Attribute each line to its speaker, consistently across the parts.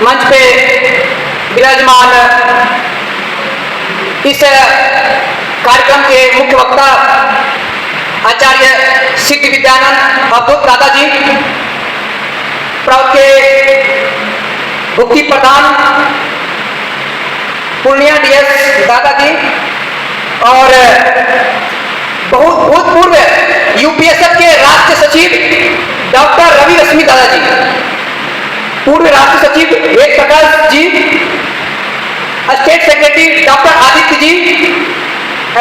Speaker 1: मंच पे विराजमान इस कार्यक्रम के मुख्य वक्ता आचार्य सिद्ध विद्यानंद अवधूत दादाजी, प्राउड के मुख्य प्रधान पूर्णिया डीएस दादाजी और बहुत भूतपूर्व यूपीएसएफ के राष्ट्रीय सचिव डॉक्टर रवि रश्मि दादाजी, पूर्व राष्ट्रीय सचिव Ved Prakash ji, state secretary doctor Aditya ji,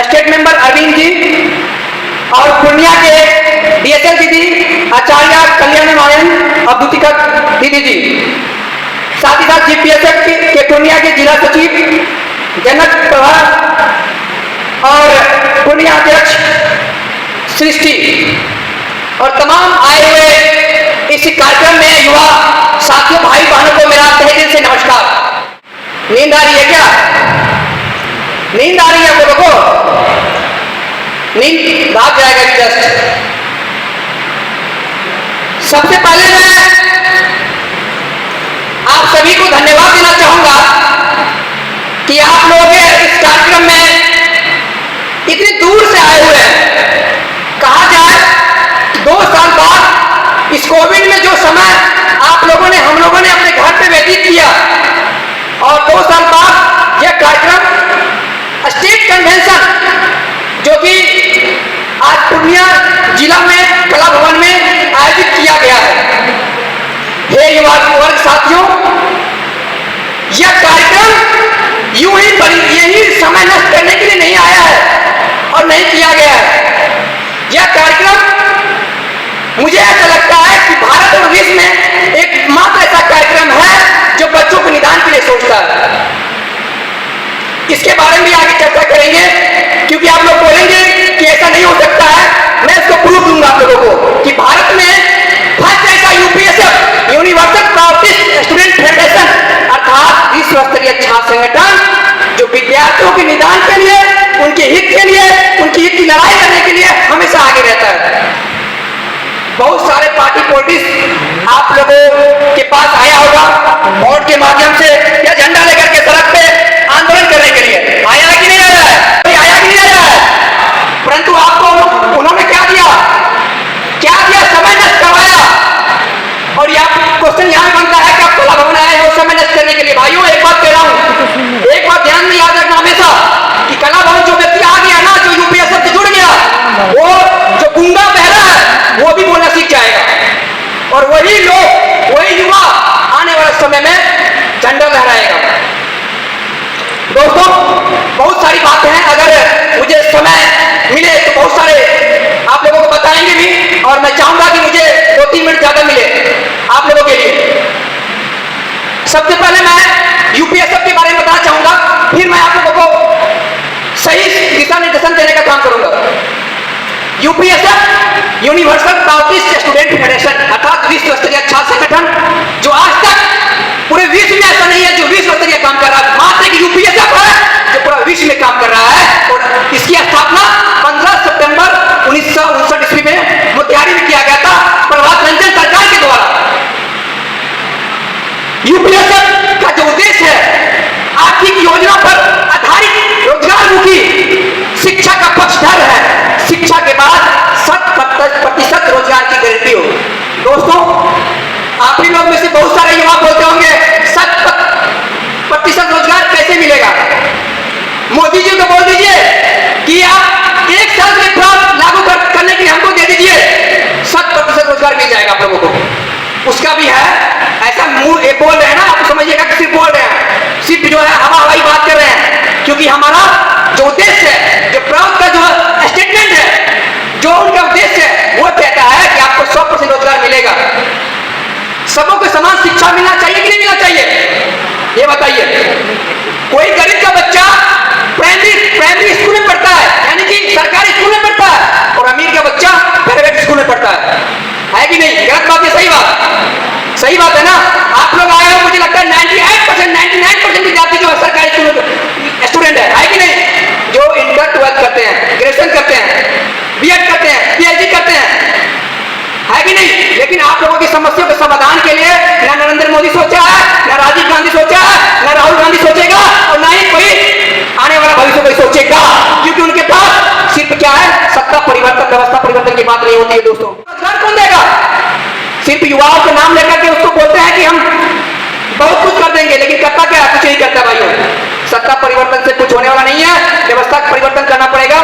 Speaker 1: state member Arvind ji और पूर्णिया के डीएसएल दीदी आचार्य कल्याण नारायण अवधूतिका दीदी जी, साथ ही साथ जीपीएसएफ के पूर्णिया के जिला सचिव जनक प्रभा और पूर्णिया अध्यक्ष सृष्टि और तमाम आए हुए इस कार्यक्रम में युवा साथियों भाई बहनों को मेरा तहे दिल से नमस्कार। नींद आ रही है क्या? नींद आ रही है आप लोगों को? नींद भाग जाएगा जस्ट। सबसे पहले मैं आप सभी को धन्यवाद देना चाहूंगा कि आप लोग इस कार्यक्रम में इतनी दूर से आए हुए हैं। कहा जाए 2 साल बाद इस कोविड में जो समय आप लोगों ने हम लोगों ने अपने घर पे व्यतीत किया और 2 साल बाद यह कार्यक्रम स्टेट कन्वेंशन जो कि आज पूर्णिया जिला में कला भवन में आयोजित किया गया है। हे युवा वर्ग साथियों, यह कार्यक्रम यूं ही यही समय नष्ट करने के लिए नहीं आया है और नहीं किया गया है। यह कार्यक्रम मुझे ऐसा लगता है कि भारत और विश्व में एकमात्र ऐसा कार्यक्रम है जो बच्चों के निदान के लिए सोचता है। इसके बारे में भी आगे चर्चा करेंगे क्योंकि आप लोग बोलेंगे कि ऐसा नहीं हो सकता है। मैं इसको प्रूफ दूंगा आप लोगों को कि भारत में फर्स्ट ऐसा यूपीएसएफ यूनिवर्सल प्राउड स्टूडेंट फेडरेशन अर्थात विश्व स्तरीय छात्र संगठन जो विद्यार्थियों के निदान के लिए, उनके हित के लिए, उनकी हित की लड़ाई करने के लिए हमेशा आगे रहता है। बहुत सारे पार्टी पॉलिटिक्स आप लोगों के पास आया होगा वोट के माध्यम से या झंडा लेकर के सड़क पे आंदोलन करने के लिए आया कि नहीं आया है? आया कि नहीं आया है? परंतु आपको उन्होंने क्या दिया? समय नष्ट करवाया। और यह क्वेश्चन यहाँ बनता है कि आप कला भवन आए हो समय नष्ट करने के लिए। भाइयों एक बात कह रहा हूँ, एक बात ध्यान में याद रखना हमेशा कि कला भवन जो व्यक्ति आ गया ना, जो यूपीएसएफ से जुड़ गया, वो जो गूंगा बहरा है वो भी बोलना सीख जाएगा और वही लोग, वही युवा आने वाले समय में झंडा लहराएगा। दोस्तों बहुत सारी बातें हैं, अगर मुझे समय मिले तो बहुत सारे आप लोगों को बताएंगे भी और मैं चाहूंगा कि मुझे 2-3 मिनट ज्यादा मिले आप लोगों के लिए। सबसे पहले मैं यूपीएसएफ के बारे में बताना चाहूंगा, फिर मैं आप लोगों को सही दिशा निर्देशन देने का काम करूंगा। यूपीएसएफ यूनिवर्सल प्राउड स्टूडेंट फेडरेशन अर्थात विश्व स्तरीय छात्र संगठन जो आज तक पूरे विश्व में ऐसा नहीं है जो विश्व स्तरीय काम कर रहा है। मात्र एक यूपीएसएफ है जो पूरा विश्व में काम कर रहा है और इसकी स्थापना 15 सितंबर 1959 ईस्वी में मोतिहारी में किया गया था प्रभात रंजन सरकार के द्वारा। यूपीएसएफ का जो उद्देश्य है आर्थिक योजना पर आधारित रोजगारमुखी शिक्षा का पक्षधर है। शिक्षा के बाद 100% रोजगार की गारंटी हो। दोस्तों आप ही लोग में से बहुत सारे युवा बोलते होंगे 100% रोजगार कैसे मिलेगा? मोदी जी को बोल दीजिए कि आप 1 साल के बाद लागू करने के लिए हमको दे दीजिए, 100% रोजगार मिल जाएगा आप लोगों को। उसका भी है ऐसा मुंह बोल रहे हैं ना, आप समझिएगा कि सिर्फ बोल रहे हैं, सिर्फ जो है हवाई बात कर रहे हैं, क्योंकि हमारा जो उद्देश्य है, जो प्राउड का जो स्टेटमेंट है, जो उनका उद्देश्य है वो कहता है कि आपको 100% रोजगार मिलेगा। सबों को समान शिक्षा मिलना चाहिए कि नहीं मिलना चाहिए ये बताइए। कोई गरीब का बच्चा प्राइमरी स्कूल में पढ़ता है यानी कि सरकारी स्कूल में पढ़ता है और अमीर का बच्चा प्राइवेट स्कूल में पढ़ता है कि नहीं? गलत बात है? सही बात है ना? आप लोग आए हो, मुझे लगता है 99% विद्यार्थी जो सरकारी स्कूल में स्टूडेंट है कि नहीं? जो इंटर 12 करते हैं, ग्रेजुएशन करते हैं, बीएड करते हैं, पीएचडी करते हैं, है कि नहीं? लेकिन आप लोगों की समस्याओं के समाधान के लिए ना नरेंद्र मोदी सोचा है, ना राजीव गांधी होती है दोस्तों। रोजगार कौन देगा? सिर्फ युवाओं का नाम लेकर के उसको बोलते हैं कि हम बहुत कुछ कर देंगे, लेकिन करता क्या? कुछ नहीं करता भाइयों। सत्ता परिवर्तन से कुछ होने वाला नहीं है, व्यवस्था का परिवर्तन करना पड़ेगा।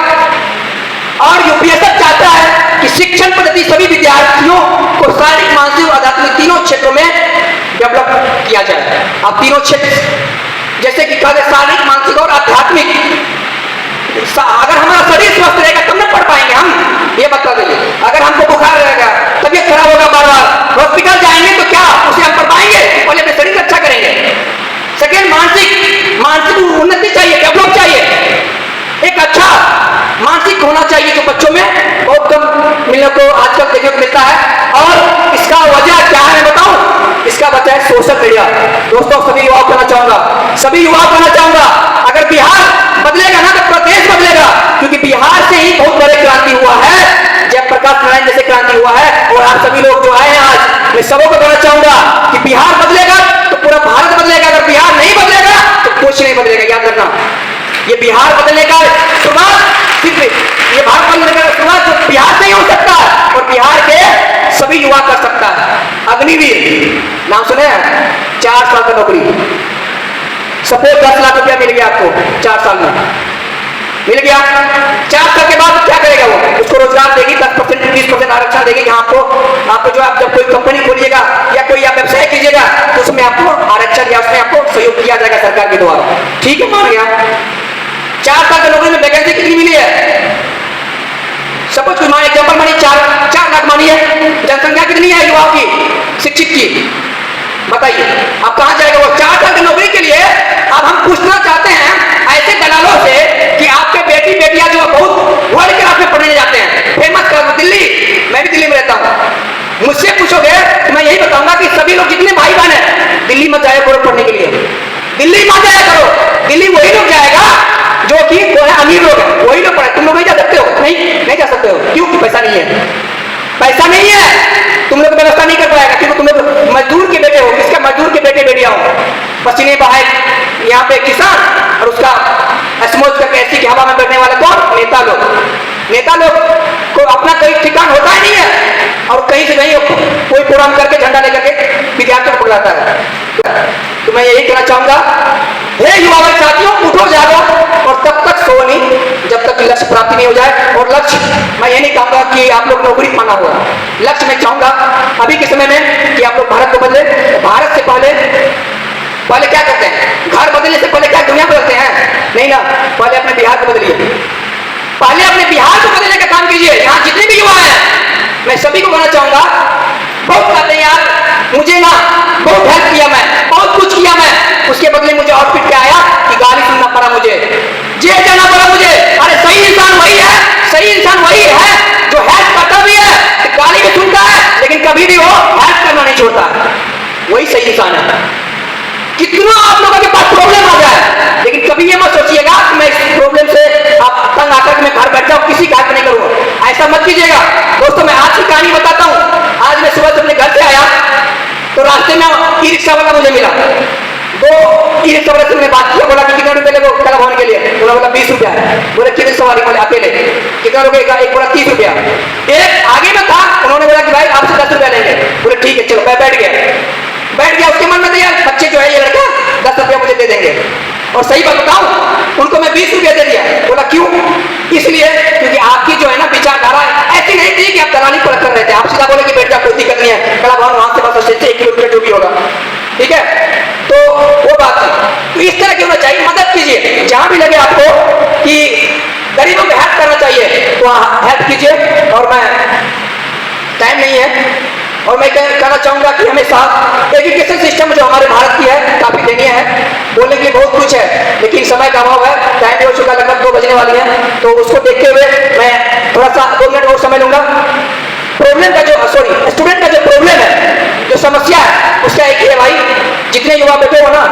Speaker 1: और यूपीएससी चाहता है कि शिक्षण पद्धति सभी विद्यार्थियों को शारीरिक, मानसिक और आध्यात्मिक तीनों क्षेत्रों में डेवलप किया जाए। अब तीनों क्षेत्र जैसे कि कहते शारीरिक, मानसिक और आध्यात्मिक, अगर हमारा शरीर स्वस्थ रहेगा तब ना पढ़ पाएंगे हम, ये बता दीजिए। अगर हमको बुखार रहेगा, तबीयत खराब होगा, बार बार हॉस्पिटल जाएंगे तो क्या उसे हम पढ़ पाएंगे? पहले अपने शरीर अच्छा करेंगे। सेकेंड, मानसिक उन्नति चाहिए, डेवलप चाहिए। एक अच्छा मानसिक होना चाहिए जो बच्चों में बहुत कम मिलने को आजकल देखने को मिलता है। और इसका वजह क्या है मैं बताऊं? इसका वजह है सोशल मीडिया। दोस्तों सभी युवाओं को कहना चाहूंगा, अगर बिहार बदलेगा ना तो प्रदेश बदलेगा, क्योंकि बिहार से ही बहुत बड़े क्रांति हुआ है, जयप्रकाश नारायण जैसे क्रांति हुआ है। और आप सभी लोग जो आए हैं आज, मैं सबको कहना चाहूंगा कि बिहार बदलेगा तो पूरा भारत बदलेगा। अगर बिहार नहीं बदलेगा तो कुछ नहीं बदलेगा, याद रखना। ये बिहार बदलने का शुरुआत सिर्फ ये भारत बदलने का शुरुआत तो बिहार से ही हो सकता है, और बिहार के सभी युवा कर सकता है। अग्निवीर नाम सुने हैं? 4 साल का नौकरी, सपोज 10 लाख रुपया मिल गया आपको 4 साल में, मिल गया। 4 साल के बाद क्या करेगा वो? उसको रोजगार देगी, 10% 20% आरक्षण देगी। जहां आपको जो आप जब कोई कंपनी खोलिएगा या कोई आप व्यवसाय कीजिएगा तो उसमें आपको आरक्षण या उसमें आपको सहयोग किया जाएगा सरकार के द्वारा। ठीक है, मान गया। 4 साल की नौकरी में वैकेंसी कितनी मिली है? सपोज कोई एग्जाम्पल मानिए 4 लाख मानिए, जनसंख्या कितनी है युवाओं की, शिक्षित की, बताइए अब कहां जाएगा वो? 4 साल की नौकरी के लिए अब हम पूछना चाहते हैं ऐसे दलालों से कि आपके बेटी बेटियां जो बहुत वर्ल्ड क्लास में पढ़ने जाते हैं, फेमस कर दिल्ली, मैं भी दिल्ली में रहता हूं, मुझसे पूछोगे तो मैं यही बताऊंगा कि सभी लोग जितने भाई बहन हैं दिल्ली मत जाया करो पढ़ने के लिए, दिल्ली मत जाया करो। दिल्ली वही लोग जाएगा जो कि अमीर लोग हैं, वही लोग पढ़े। तुम लोग नहीं जा सकते हो? नहीं जा सकते हो। क्यों? पैसा नहीं है, पैसा नहीं है, तुम लोग व्यवस्था नहीं कर पाएगा, क्योंकि तुम लोग मजदूर के बेटे हो। किसके? मजदूर के बेटे बेटियां हो, पसीने बहाए यहाँ पे किसान, और उसका असमोज करके ऐसी की हवा में बैठने वाला कौन? नेता लोग को अपना कोई ठिकान होता ही नहीं है, और कहीं से कहीं कोई प्रोग्राम करके झंडा लेकर के विद्यार्थियों को बुलाता है। तो मैं यही कहना चाहूंगा, हे युवा वर्ग साथियों, उठो जागो, और तब तक सो नहीं जब तक लक्ष्य प्राप्ति नहीं हो जाए। और लक्ष्य मैं ये नहीं कहूंगा कि आप लोग नौकरी पाना होगा, लक्ष्य मैं चाहूंगा अभी के समय में कि आप लोग भारत को बदले। भारत से पहले क्या करते हैं? घर बदलने से पहले क्या दुनिया बदलते हैं? नहीं ना, पहले अपने बिहार को बदलिए, पहले अपने बिहार को बदलने का काम कीजिए। यहाँ जितने भी युवा हैं मैं सभी को कहना चाहूंगा, बहुत कहते हैं यार मुझे ना बहुत हेल्प किया, मैं बहुत कुछ किया, मैं उसके बदले मुझे आउटफिट क्या आया कि गाली सुनना पड़ा, मुझे जेल जाना पड़ा मुझे। अरे सही इंसान वही है जो हेल्प करता भी है, गाली भी सुनता है, लेकिन कभी भी वो हेल्प करना नहीं छोड़ता, वही सही इंसान है। कितना आप लोगों के पास प्रॉब्लम आ जाए, लेकिन कभी ये मत सोचिएगा कि मैं इस प्रॉब्लम से आप तंग आकर मैं घर बैठ जाऊं, किसी का हेल्प नहीं करूंगा, ऐसा मत कीजिएगा। दोस्तों मैं आज की कहानी बताता हूं। आज मैं सुबह से अपने घर से आया तो रास्ते में ई रिक्शा वाला मुझे मिला। 2 ई रिक्शा वाले से मैंने बात किया, बोला कि कितने रुपए ले क्लब होने के लिए? बोला 20 रुपया है। बोले कितनी सवारी? बोले अकेले। कितना रुपए? एक बोला 30 रुपया। एक आगे में था, उन्होंने बोला कि भाई आपसे 10 रुपया लेंगे। बोले ठीक है चलो, मैं बैठ गया। उसके मन में तो यार बच्चे जो है ये लड़का 10 रुपया मुझे दे देंगे, और सही बात बताऊं उनको मैं 20 रुपया दे दिया। बोला क्यों? इसलिए क्योंकि आपकी जो है ना विचारधारा ऐसी नहीं थी कि आप दलाली पर कर रहे थे। आप सीधा बोले कि बेटा कोई दिक्कत नहीं है, कला भवन वहां से बस स्टेशन से 1 किलोमीटर जो भी होगा, ठीक है, तो वो बात है। तो इस तरह की होना चाहिए, मदद कीजिए जहां भी लगे आपको कि गरीबों को हेल्प करना चाहिए तो हेल्प कीजिए। और मैं टाइम नहीं है, और मैं कहना चाहूंगा कि हमेशा एजुकेशन सिस्टम जो हमारे भारत की है काफी दयनीय है, बोलने के लिए बहुत कुछ है, लेकिन समय का अभाव है, टाइम भी हो चुका, लगभग 2 बजने वाली है, तो उसको देखते हुए मैं थोड़ा सा 2 मिनट और समय लूंगा। स्टूडेंट का जो प्रॉब्लम है, जो समस्या है, उसका एक है भाई, जितने युवा बैठे हो ना,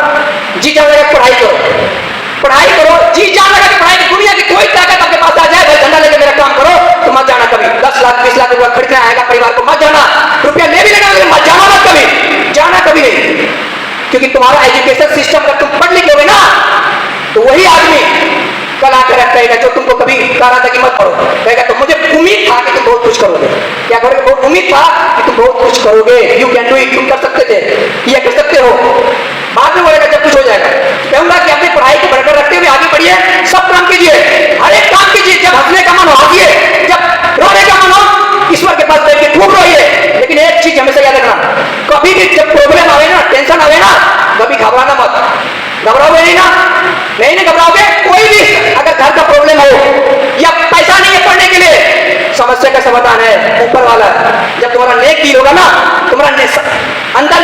Speaker 1: जी जान लगा पढ़ाई करो, जी जान लगा कि पढ़ाई, दुनिया की कोई ताकत आपके पास आ जाए, भाई झंडा लेकर मेरा काम करो, तो मत जाना कभी। 10 लाख 20 लाख रुपया खरीदना आएगा परिवार को, मत जाना, रुपया ले भी लेना, मत जाना कभी नहीं, क्योंकि तुम्हारा एजुकेशन सिस्टम अगर तुम पढ़ लिखे होगे ना, तो वही आदमी कल आकर कहेगा जो तुमको कभी कहा था कि मत पढ़ो, कहेगा तो मुझे उम्मीद था कि तुम बहुत कुछ करोगे। उम्मीद था कि तुम बहुत कुछ करोगे, यू कैन डू इट, तुम कर सकते थे, ये कर सकते हो। बाद में बोलेगा जब कुछ हो जाएगा। कहूंगा कि अपनी पढ़ाई को बरकरार रखते हुए आगे बढ़िए, सब काम कीजिए, हर एक काम कीजिए। जब हंसने का मन हो हंसिए, जब रोने का मन हो ईश्वर के पास बैठ के खूब रोइए। लेकिन एक चीज हमेशा याद रखना, कभी भी जब प्रॉब्लम आवे ना, टेंशन आवे ना, कभी घबराना मत। घबराओगे नहीं ना? नहीं घबराओगे। कोई भी अगर घर का प्रॉब्लम हो या पैसा नहीं है पढ़ने के लिए, समस्या का समाधान है ऊपर वाला। जब तुम्हारा नेक फील होगा ना, तुम्हारा अंदर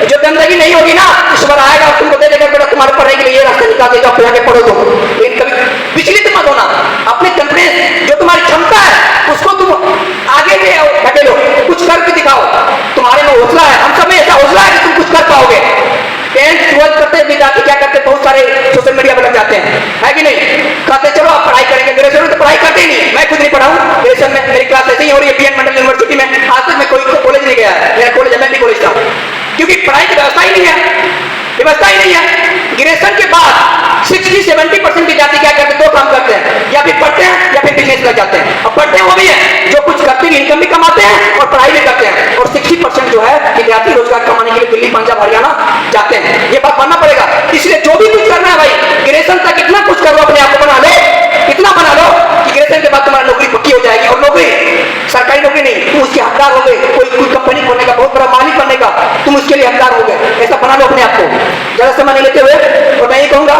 Speaker 1: जो गंदगी नहीं होगी ना, ईश्वर आएगा और तुमको दे देगा, बेटा तुम्हारे पढ़ने के लिए ये रास्ता निकाल के जाओ, आगे पढ़ो तुम। लेकिन कभी विचलित मत होना, अपने कॉन्फिडेंस जो तुम्हारी क्षमता है उसको तुम आगे ले आओ, ढकेलो, कुछ करके दिखाओ। तुम्हारे में हौसला है, हम सब में ऐसा हौसला है कि तुम कुछ कर पाओगे। 10th 12th करते विद्यार्थी क्या करते, बहुत सारे सोशल मीडिया पर लग जाते हैं, है कि नहीं? कहते चलो आप पढ़ाई करेंगे, ग्रेजुएशन तो पढ़ाई करते ही नहीं। मैं खुद नहीं पढ़ा हूँ, ग्रेजुएशन में मेरी क्लास ऐसे ही हो रही है बीएन मंडल यूनिवर्सिटी में। आज तक मैं कोई कॉलेज नहीं गया, मेरा कॉलेज एमएलटी कॉलेज था, क्योंकि पढ़ाई की व्यवस्था ही नहीं है, व्यवस्था ही नहीं है। ग्रेजुएशन के बाद 60-70% विद्यार्थी क्या करते हैं, दो काम करते हैं, या फिर पढ़ते हैं या फिर बिजनेस लग जाते हैं। अब पढ़ते हैं वो भी है जो कुछ करते हैं, इनकम भी कमाते हैं और पढ़ाई भी करते हैं। और 60% जो है विद्यार्थी रोजगार कमाने के लिए दिल्ली, पंजाब, हरियाणा जाते हैं। ये बात मानना पड़ेगा। इसलिए जो भी कुछ करना है भाई, ग्रेजुएशन तक इतना कुछ करो, अपने आप को बना लो, इतना बना लो कि ग्रेजुएशन के बाद तुम्हारी नौकरी पक्की हो जाएगी। और नौकरी सरकारी नौकरी नहीं, तुम उसके हकदार हो गए। कोई कंपनी खोलने का, बहुत बड़ा मालिक बनने का, तुम उसके लिए हकदार हो गए। ऐसा बना लो अपने आप को, ज्यादा समय नहीं लेते हुए। और मैं ये कहूंगा,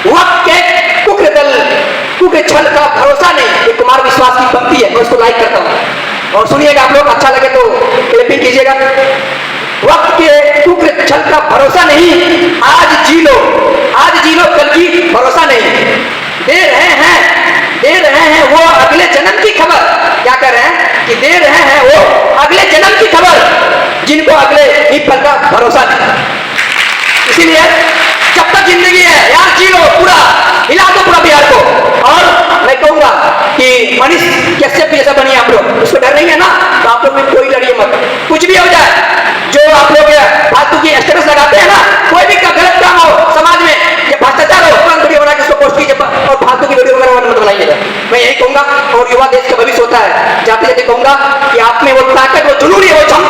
Speaker 1: वक्त के कुक्र दल कुक्र छल का भरोसा नहीं, ये कुमार विश्वास की पंक्ति है, मैं उसको लाइक करता हूं। और सुनिएगा आप लोग, अच्छा लगे तो क्लिपिंग कीजिएगा। वक्त के कुक्र छल का भरोसा नहीं, आज जी लो, आज जी लो, कल की भरोसा नहीं। दे रहे हैं वो अगले जन्म की खबर। क्या कर रहे हैं कि दे रहे हैं वो अगले जन्म की खबर, जिनको अगले ही पल का भरोसा नहीं। इसीलिए जब तक जिंदगी है यार, जी लो, पूरा हिला दो पूरा बिहार को। और मैं कहूंगा कि मनीष कश्यप जैसा बनिए आप लोग, उसको डर नहीं है ना, तो आप लोग में कोई डरिए मत, कुछ भी हो जाए। जो आप लोग फालतू की स्टेटस लगाते हैं ना, कोई भी गलत काम हो समाज में, ये भ्रष्टाचार हो, तुरंत वीडियो बना के उसको पोस्ट कीजिए और फालतू की वीडियो वगैरह मत बनाइएगा। मैं यही कहूंगा। और युवा देश का भविष्य होता है। जाते जाते कहूंगा कि आप में वो ताकत, वो जुनून है, वो क्षमता